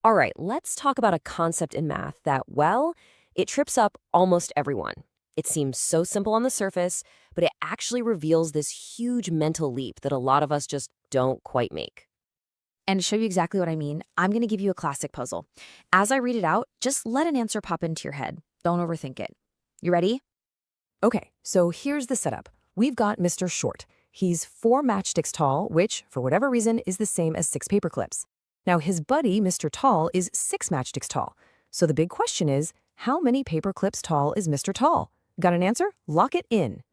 All right, let's talk about a concept in math that, well, it trips up almost everyone. It seems so simple on the surface, but it actually reveals this huge mental leap that a lot of us just don't quite make. And to show you exactly what I mean, I'm going to give you a classic puzzle. As I read it out, just let an answer pop into your head. Don't overthink it. You ready? Okay, so here's the setup. We've got Mr. Short. He's 4 matchsticks tall, which, for whatever reason, is the same as 6 paper clips. Now, his buddy, Mr. Tall, is 6 matchsticks tall. So the big question is, how many paper clips tall is Mr. Tall? Got an answer? Lock it in.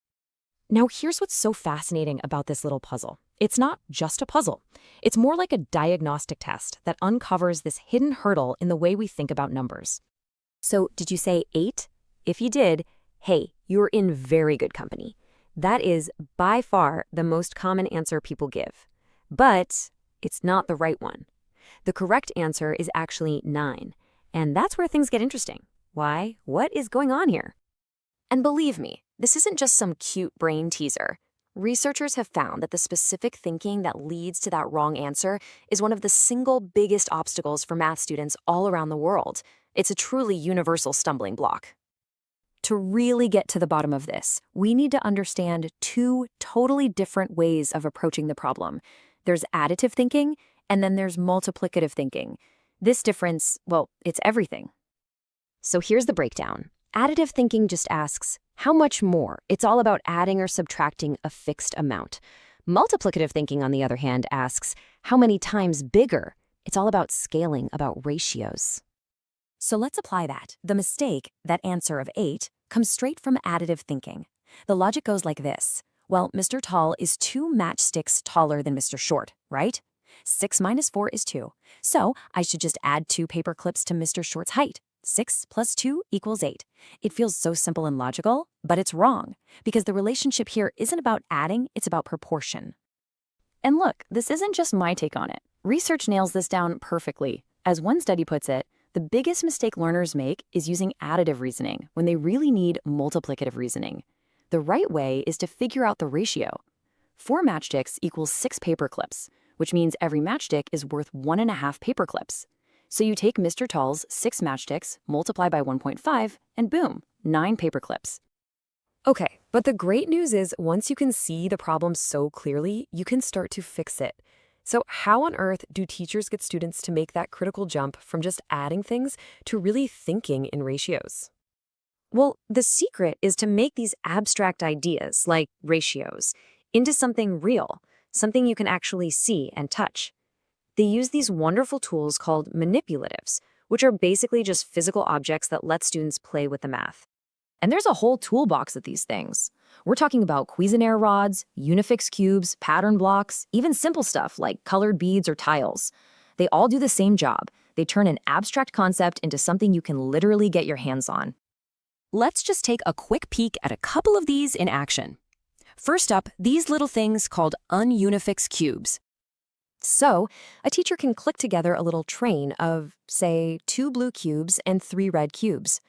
Now, here's what's so fascinating about this little puzzle. It's not just a puzzle. It's more like a diagnostic test that uncovers this hidden hurdle in the way we think about numbers. So, did you say 8? If you did, hey, you're in very good company. That is by far the most common answer people give. But it's not the right one. The correct answer is actually 9. And that's where things get interesting. Why? What is going on here? And believe me, this isn't just some cute brain teaser. Researchers have found that the specific thinking that leads to that wrong answer is one of the single biggest obstacles for math students all around the world. It's a truly universal stumbling block. To really get to the bottom of this, we need to understand 2 totally different ways of approaching the problem. There's additive thinking, and then there's multiplicative thinking. This difference, well, it's everything. So here's the breakdown. Additive thinking just asks, how much more? It's all about adding or subtracting a fixed amount. Multiplicative thinking, on the other hand, asks, how many times bigger? It's all about scaling, about ratios. So let's apply that. The mistake, that answer of 8, comes straight from additive thinking. The logic goes like this. Well, Mr. Tall is 2 matchsticks taller than Mr. Short, right? 6 minus 4 is 2. So I should just add 2 paper clips to Mr. Short's height. 6 plus 2 equals 8. It feels so simple and logical, but it's wrong, because the relationship here isn't about adding, it's about proportion. And look, this isn't just my take on it. Research nails this down perfectly. As one study puts it, the biggest mistake learners make is using additive reasoning when they really need multiplicative reasoning. The right way is to figure out the ratio. 4 matchsticks equals 6 paper clips, which means every matchstick is worth 1.5 paper clips. So you take Mr. Tall's 6 matchsticks, multiply by 1.5, and boom, 9 paper clips. Okay, but the great news is once you can see the problem so clearly, you can start to fix it. So how on earth do teachers get students to make that critical jump from just adding things to really thinking in ratios? Well, the secret is to make these abstract ideas, like ratios, into something real, something you can actually see and touch. They use these wonderful tools called manipulatives, which are basically just physical objects that let students play with the math. And there's a whole toolbox of these things. We're talking about Cuisenaire rods, Unifix cubes, pattern blocks, even simple stuff like colored beads or tiles. They all do the same job. They turn an abstract concept into something you can literally get your hands on. Let's just take a quick peek at a couple of these in action. First up, these little things called ununifix cubes. So, a teacher can click together a little train of, say, 2 blue cubes and 3 red cubes.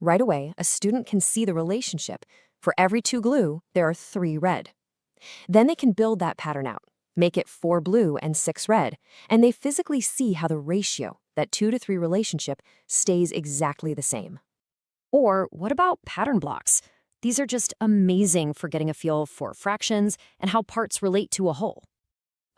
Right away, a student can see the relationship. For every 2 blue, there are 3 red. Then they can build that pattern out, make it 4 blue and 6 red, and they physically see how the ratio, that 2 to 3 relationship, stays exactly the same. Or what about pattern blocks? These are just amazing for getting a feel for fractions and how parts relate to a whole.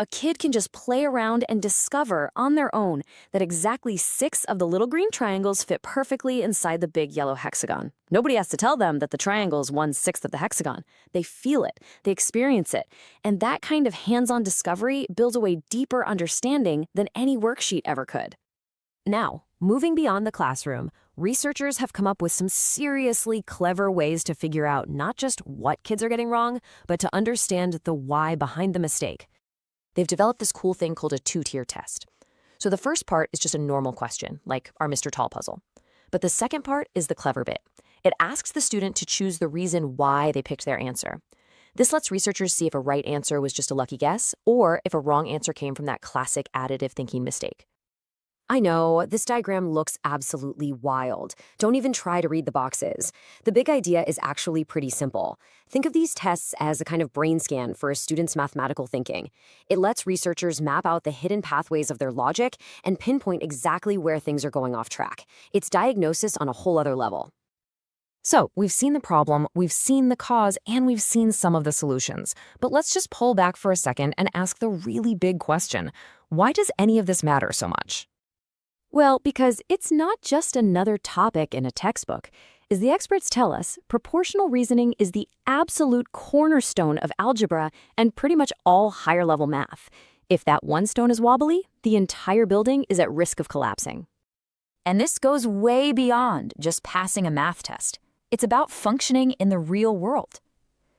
A kid can just play around and discover on their own that exactly 6 of the little green triangles fit perfectly inside the big yellow hexagon. Nobody has to tell them that the triangle is 1/6 of the hexagon. They feel it, they experience it, and that kind of hands-on discovery builds a way deeper understanding than any worksheet ever could. Now, moving beyond the classroom, researchers have come up with some seriously clever ways to figure out not just what kids are getting wrong, but to understand the why behind the mistake. They've developed this cool thing called a 2-tier test. So the first part is just a normal question, like our Mr. Tall puzzle. But the second part is the clever bit. It asks the student to choose the reason why they picked their answer. This lets researchers see if a right answer was just a lucky guess, or if a wrong answer came from that classic additive thinking mistake. I know, this diagram looks absolutely wild. Don't even try to read the boxes. The big idea is actually pretty simple. Think of these tests as a kind of brain scan for a student's mathematical thinking. It lets researchers map out the hidden pathways of their logic and pinpoint exactly where things are going off track. It's diagnosis on a whole other level. So, we've seen the problem, we've seen the cause, and we've seen some of the solutions. But let's just pull back for a second and ask the really big question. Why does any of this matter so much? Well, because it's not just another topic in a textbook. As the experts tell us, proportional reasoning is the absolute cornerstone of algebra and pretty much all higher-level math. If that one stone is wobbly, the entire building is at risk of collapsing. And this goes way beyond just passing a math test. It's about functioning in the real world.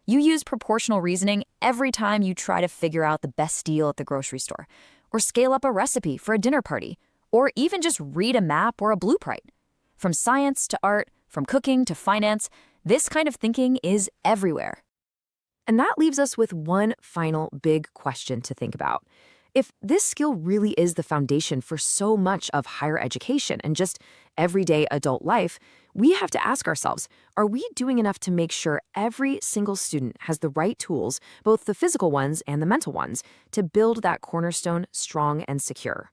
You use proportional reasoning every time you try to figure out the best deal at the grocery store, or scale up a recipe for a dinner party, or even just read a map or a blueprint. From science to art, from cooking to finance, this kind of thinking is everywhere. And that leaves us with one final big question to think about. If this skill really is the foundation for so much of higher education and just everyday adult life, we have to ask ourselves, are we doing enough to make sure every single student has the right tools, both the physical ones and the mental ones, to build that cornerstone strong and secure?